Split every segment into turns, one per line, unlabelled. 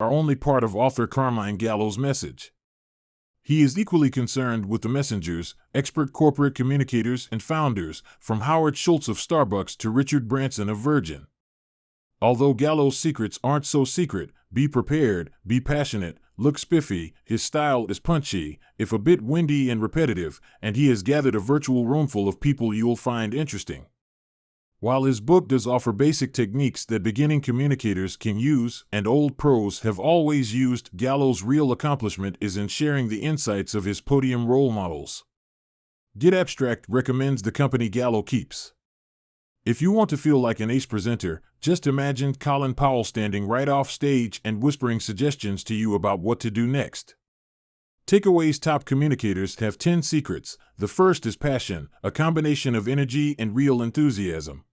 are only part of author Carmine Gallo's message. He is equally concerned with the messengers, expert corporate communicators and founders, from Howard Schultz of Starbucks to Richard Branson of Virgin. Although Gallo's secrets aren't so secret, be prepared, be passionate, look spiffy, his style is punchy, if a bit windy and repetitive, and he has gathered a virtual roomful of people you'll find interesting. While his book does offer basic techniques that beginning communicators can use and old pros have always used, Gallo's real accomplishment is in sharing the insights of his podium role models. Get Abstract recommends the company Gallo keeps. If you want to feel like an ace presenter, just imagine Colin Powell standing right off stage and whispering suggestions to you about what to do next. Takeaways: top communicators have 10 secrets. The first is passion, a combination of energy and real enthusiasm.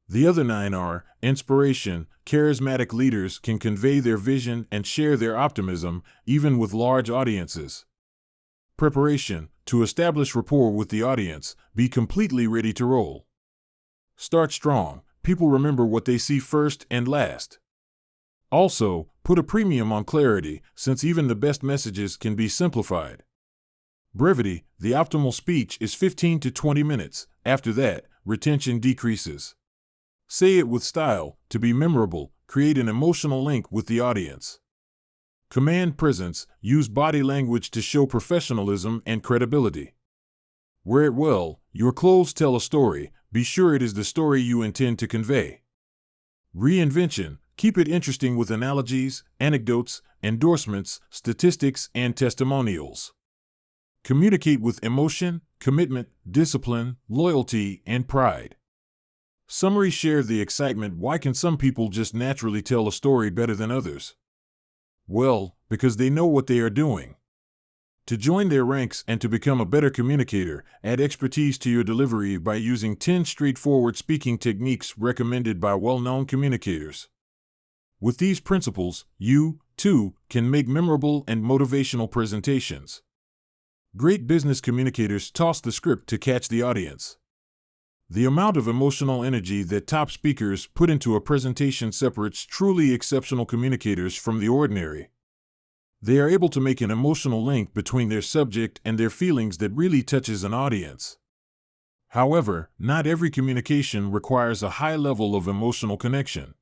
The other 9 are inspiration. Charismatic leaders can convey their vision and share their optimism, even with large audiences. Preparation, to establish rapport with the audience, be completely ready to roll. Start strong. People remember what they see first and last. Also, put a premium on clarity, since even the best messages can be simplified. Brevity, the optimal speech is 15 to 20 minutes. After that, retention decreases. Say it with style. To be memorable, create an emotional link with the audience. Command presence, use body language to show professionalism and credibility. Wear it well. Your clothes tell a story. Be sure it is the story you intend to convey. Reinvention, keep it interesting with analogies, anecdotes, endorsements, statistics, and testimonials. Communicate with emotion, commitment, discipline, loyalty, and pride. Summary: share the excitement. Why can some people just naturally tell a story better than others? Well, because they know what they are doing. To join their ranks and to become a better communicator, add expertise to your delivery by using 10 straightforward speaking techniques recommended by well-known communicators. With these principles, you, too, can make memorable and motivational presentations. Great business communicators toss the script to catch the audience. The amount of emotional energy that top speakers put into a presentation separates truly exceptional communicators from the ordinary. They are able to make an emotional link between their subject and their feelings that really touches an audience. However, not every communication requires a high level of emotional connection.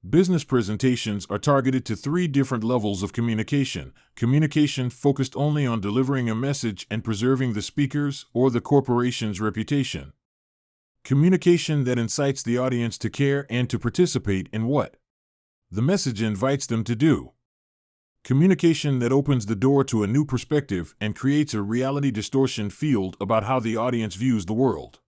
Business presentations are targeted to 3 different levels of communication: communication focused only on delivering a message and preserving the speaker's or the corporation's reputation; communication that incites the audience to care and to participate in what the message invites them to do; communication that opens the door to a new perspective and creates a reality distortion field about how the audience views the world.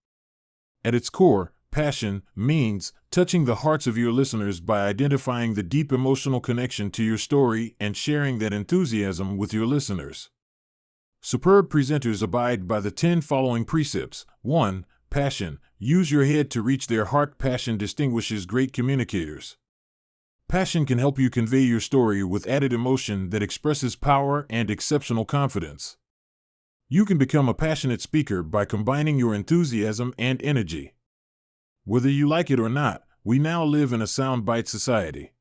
At its core, passion means touching the hearts of your listeners by identifying the deep emotional connection to your story and sharing that enthusiasm with your listeners. Superb presenters abide by the 10 following precepts. 1. Passion. Use your head to reach their heart. Passion distinguishes great communicators. Passion can help you convey your story with added emotion that expresses power and exceptional confidence. You can become a passionate speaker by combining your enthusiasm and energy. Whether you like it or not, we now live in a soundbite society.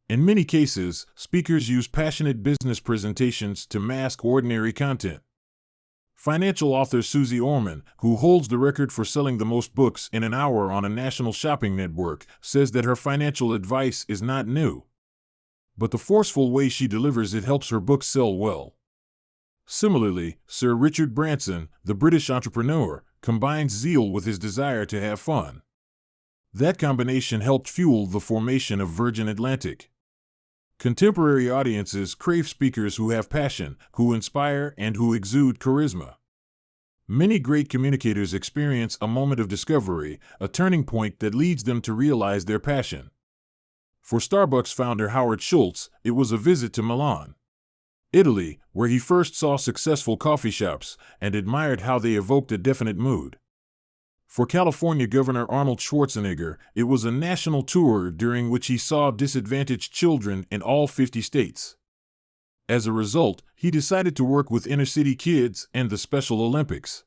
In many cases, speakers use passionate business presentations to mask ordinary content. Financial author Susie Orman, who holds the record for selling the most books in an hour on a national shopping network, says that her financial advice is not new. But the forceful way she delivers it helps her books sell well. Similarly, Sir Richard Branson, the British entrepreneur, combines zeal with his desire to have fun. That combination helped fuel the formation of Virgin Atlantic. Contemporary audiences crave speakers who have passion, who inspire, and who exude charisma. Many great communicators experience a moment of discovery, a turning point that leads them to realize their passion. For Starbucks founder Howard Schultz, it was a visit to Milan, Italy, where he first saw successful coffee shops and admired how they evoked a definite mood. For California Governor Arnold Schwarzenegger, it was a national tour during which he saw disadvantaged children in all 50 states. As a result, he decided to work with inner-city kids and the Special Olympics.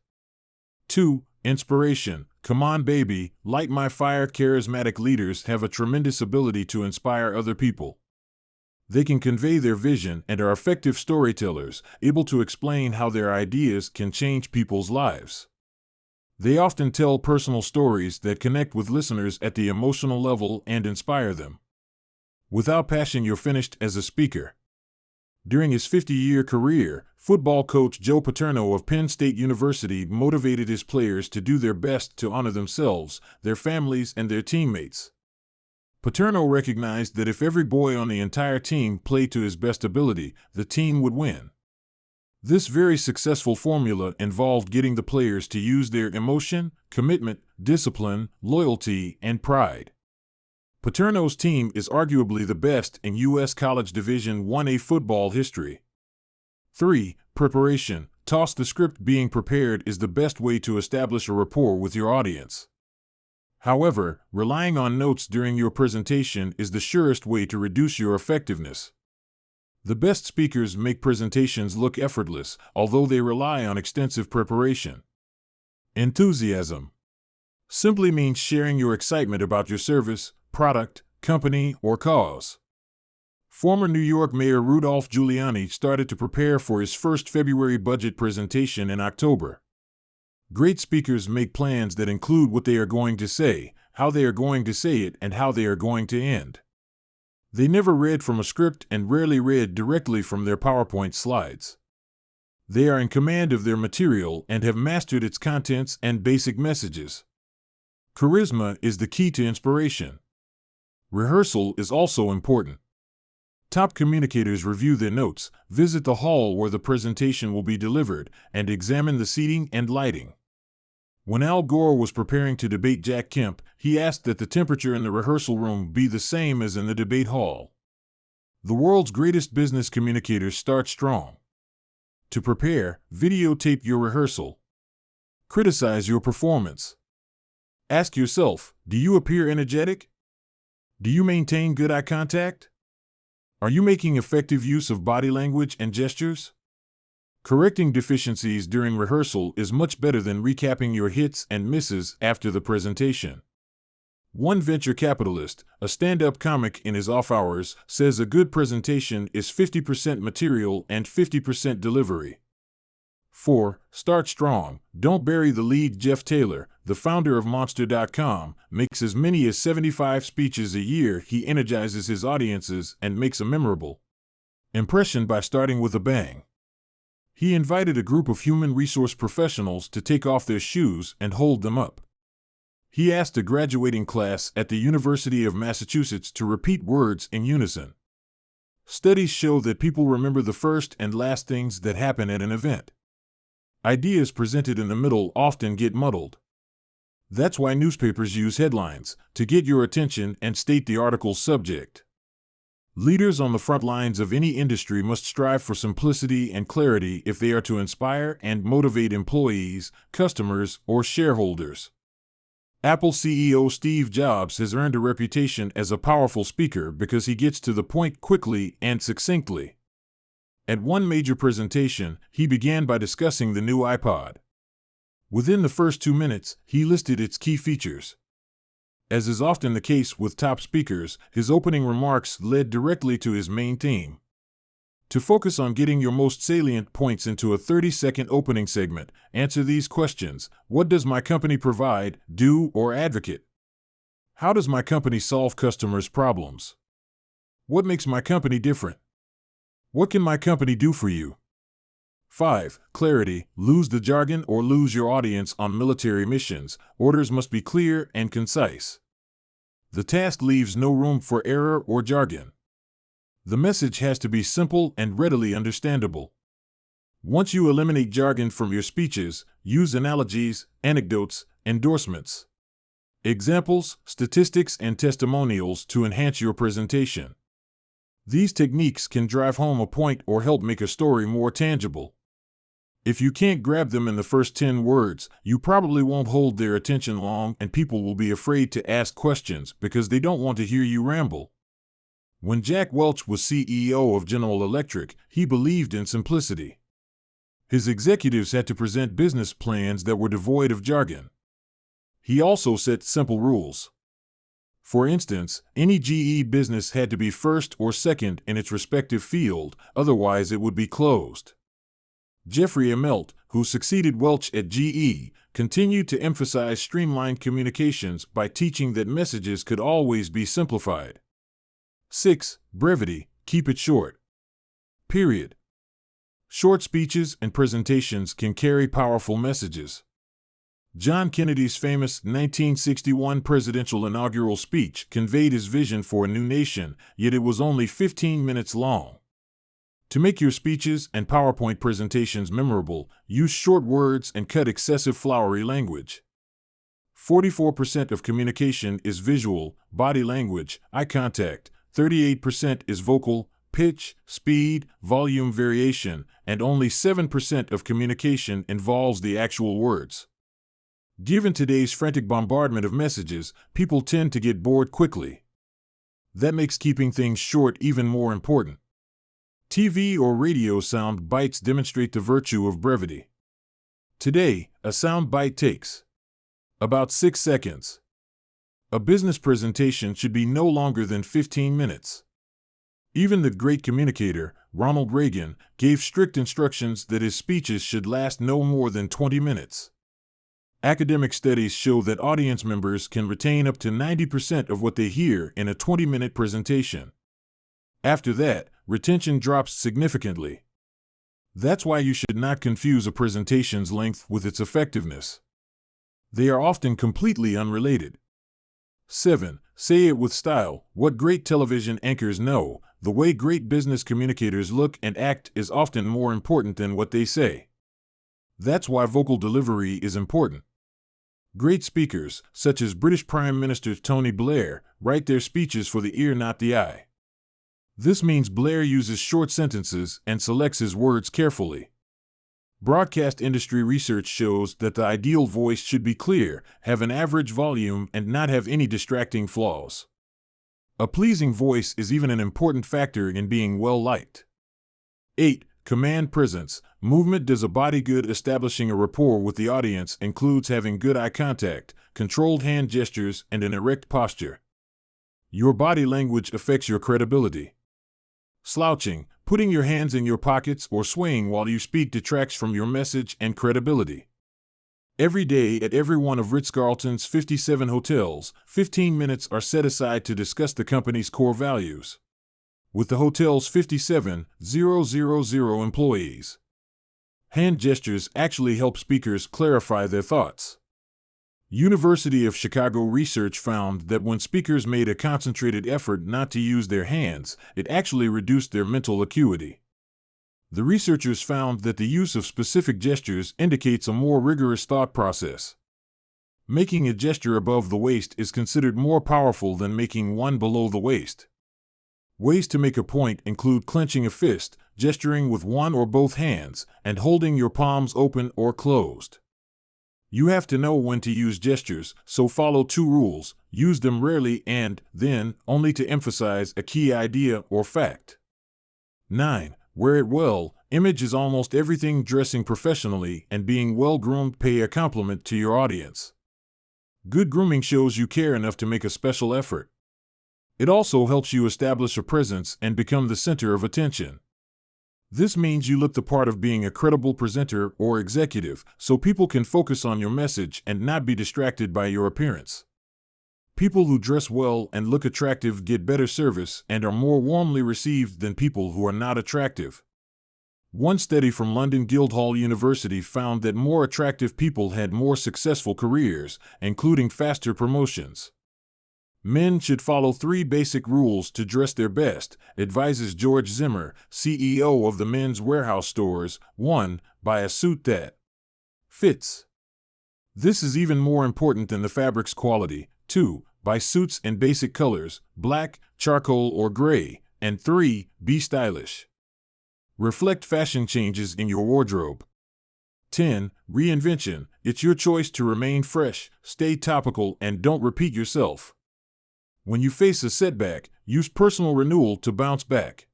2. Inspiration. Come on, baby, light my fire. Charismatic leaders have a tremendous ability to inspire other people. They can convey their vision and are effective storytellers, able to explain how their ideas can change people's lives. They often tell personal stories that connect with listeners at the emotional level and inspire them. Without passion, you're finished as a speaker. During his 50-year career, football coach Joe Paterno of Penn State University motivated his players to do their best to honor themselves, their families, and their teammates. Paterno recognized that if every boy on the entire team played to his best ability, the team would win. This very successful formula involved getting the players to use their emotion, commitment, discipline, loyalty, and pride. Paterno's team is arguably the best in U.S. College Division I football history. 3. Preparation. Toss the script. Being prepared is the best way to establish a rapport with your audience. However, relying on notes during your presentation is the surest way to reduce your effectiveness. The best speakers make presentations look effortless, although they rely on extensive preparation. Enthusiasm simply means sharing your excitement about your service, product, company, or cause. Former New York Mayor Rudolph Giuliani started to prepare for his first February budget presentation in October. Great speakers make plans that include what they are going to say, how they are going to say it, and how they are going to end. They never read from a script and rarely read directly from their PowerPoint slides. They are in command of their material and have mastered its contents and basic messages. Charisma is the key to inspiration. Rehearsal is also important. Top communicators review their notes, visit the hall where the presentation will be delivered, and examine the seating and lighting. When Al Gore was preparing to debate Jack Kemp, he asked that the temperature in the rehearsal room be the same as in the debate hall. The world's greatest business communicators start strong. To prepare, videotape your rehearsal. Criticize your performance. Ask yourself, do you appear energetic? Do you maintain good eye contact? Are you making effective use of body language and gestures? Correcting deficiencies during rehearsal is much better than recapping your hits and misses after the presentation. One venture capitalist, a stand-up comic in his off hours, says a good presentation is 50% material and 50% delivery. 4. Start strong. Don't bury the lead. Jeff Taylor, the founder of Monster.com, makes as many as 75 speeches a year. He energizes his audiences and makes a memorable impression by starting with a bang. He invited a group of human resource professionals to take off their shoes and hold them up. He asked a graduating class at the University of Massachusetts to repeat words in unison. Studies show that people remember the first and last things that happen at an event. Ideas presented in the middle often get muddled. That's why newspapers use headlines, to get your attention and state the article's subject. Leaders on the front lines of any industry must strive for simplicity and clarity if they are to inspire and motivate employees, customers, or shareholders. Apple CEO Steve Jobs has earned a reputation as a powerful speaker because he gets to the point quickly and succinctly. At one major presentation, he began by discussing the new iPod. Within the first 2 minutes, he listed its key features. As is often the case with top speakers, his opening remarks led directly to his main theme. To focus on getting your most salient points into a 30-second opening segment, answer these questions. What does my company provide, do, or advocate? How does my company solve customers' problems? What makes my company different? What can my company do for you? 5. Clarity. Lose the jargon or lose your audience on military missions. Orders must be clear and concise. The task leaves no room for error or jargon. The message has to be simple and readily understandable. Once you eliminate jargon from your speeches, use analogies, anecdotes, endorsements, examples, statistics, and testimonials to enhance your presentation. These techniques can drive home a point or help make a story more tangible. If you can't grab them in the first 10 words, you probably won't hold their attention long, and people will be afraid to ask questions because they don't want to hear you ramble. When Jack Welch was CEO of General Electric, he believed in simplicity. His executives had to present business plans that were devoid of jargon. He also set simple rules. For instance, any GE business had to be first or second in its respective field, otherwise it would be closed. Jeffrey Immelt, who succeeded Welch at GE, continued to emphasize streamlined communications by teaching that messages could always be simplified. 6. Brevity, keep it short. Period. Short speeches and presentations can carry powerful messages. John Kennedy's famous 1961 presidential inaugural speech conveyed his vision for a new nation, yet it was only 15 minutes long. To make your speeches and PowerPoint presentations memorable, use short words and cut excessive flowery language. 44% of communication is visual, body language, eye contact, 38% is vocal, pitch, speed, volume variation, and only 7% of communication involves the actual words. Given today's frantic bombardment of messages, people tend to get bored quickly. That makes keeping things short even more important. TV or radio sound bites demonstrate the virtue of brevity. Today, a sound bite takes about 6 seconds. A business presentation should be no longer than 15 minutes. Even the great communicator, Ronald Reagan, gave strict instructions that his speeches should last no more than 20 minutes. Academic studies show that audience members can retain up to 90% of what they hear in a 20-minute presentation. After that, retention drops significantly. That's why you should not confuse a presentation's length with its effectiveness. They are often completely unrelated. 7. Say it with style. What great television anchors know, the way great business communicators look and act is often more important than what they say. That's why vocal delivery is important. Great speakers, such as British Prime Minister Tony Blair, write their speeches for the ear, not the eye. This means Blair uses short sentences and selects his words carefully. Broadcast industry research shows that the ideal voice should be clear, have an average volume, and not have any distracting flaws. A pleasing voice is even an important factor in being well-liked. 8. Command presence. Movement does a body good. Establishing a rapport with the audience includes having good eye contact, controlled hand gestures, and an erect posture. Your body language affects your credibility. Slouching, putting your hands in your pockets, or swaying while you speak detracts from your message and credibility. Every day at every one of Ritz-Carlton's 57 hotels, 15 minutes are set aside to discuss the company's core values. With the hotel's 57,000 employees, hand gestures actually help speakers clarify their thoughts. University of Chicago research found that when speakers made a concentrated effort not to use their hands, it actually reduced their mental acuity. The researchers found that the use of specific gestures indicates a more rigorous thought process. Making a gesture above the waist is considered more powerful than making one below the waist. Ways to make a point include clenching a fist, gesturing with one or both hands, and holding your palms open or closed. You have to know when to use gestures, so follow 2 rules: use them rarely and, then, only to emphasize a key idea or fact. 9. Wear it well. Image is almost everything. Dressing professionally and being well-groomed pay a compliment to your audience. Good grooming shows you care enough to make a special effort. It also helps you establish a presence and become the center of attention. This means you look the part of being a credible presenter or executive, so people can focus on your message and not be distracted by your appearance. People who dress well and look attractive get better service and are more warmly received than people who are not attractive. One study from London Guildhall University found that more attractive people had more successful careers, including faster promotions. Men should follow 3 basic rules to dress their best, advises George Zimmer, CEO of the Men's Warehouse stores. 1. Buy a suit that fits. This is even more important than the fabric's quality. 2. Buy suits in basic colors, black, charcoal, or gray. And 3. Be stylish. Reflect fashion changes in your wardrobe. 10. Reinvention. It's your choice to remain fresh, stay topical, and don't repeat yourself. When you face a setback, use personal renewal to bounce back.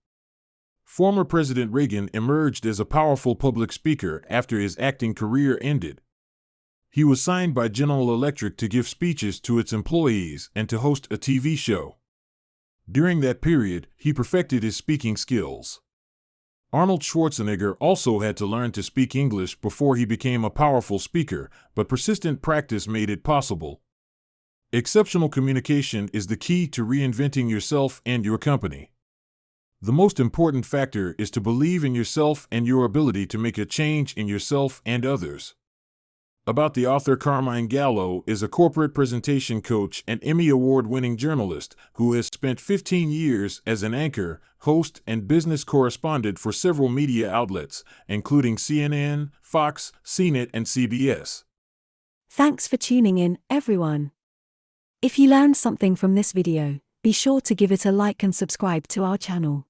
Former President Reagan emerged as a powerful public speaker after his acting career ended. He was signed by General Electric to give speeches to its employees and to host a TV show. During that period, he perfected his speaking skills. Arnold Schwarzenegger also had to learn to speak English before he became a powerful speaker, but persistent practice made it possible. Exceptional communication is the key to reinventing yourself and your company. The most important factor is to believe in yourself and your ability to make a change in yourself and others. About the author. Carmine Gallo is a corporate presentation coach and Emmy Award-winning journalist who has spent 15 years as an anchor, host, and business correspondent for several media outlets, including CNN, Fox, CNET, and CBS.
Thanks for tuning in, everyone. If you learned something from this video, be sure to give it a like and subscribe to our channel.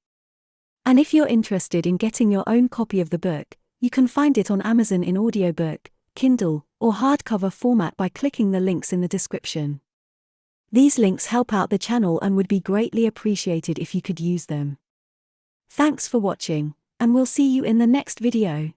And if you're interested in getting your own copy of the book, you can find it on Amazon in audiobook, Kindle, or hardcover format by clicking the links in the description. These links help out the channel and would be greatly appreciated if you could use them. Thanks for watching, and we'll see you in the next video.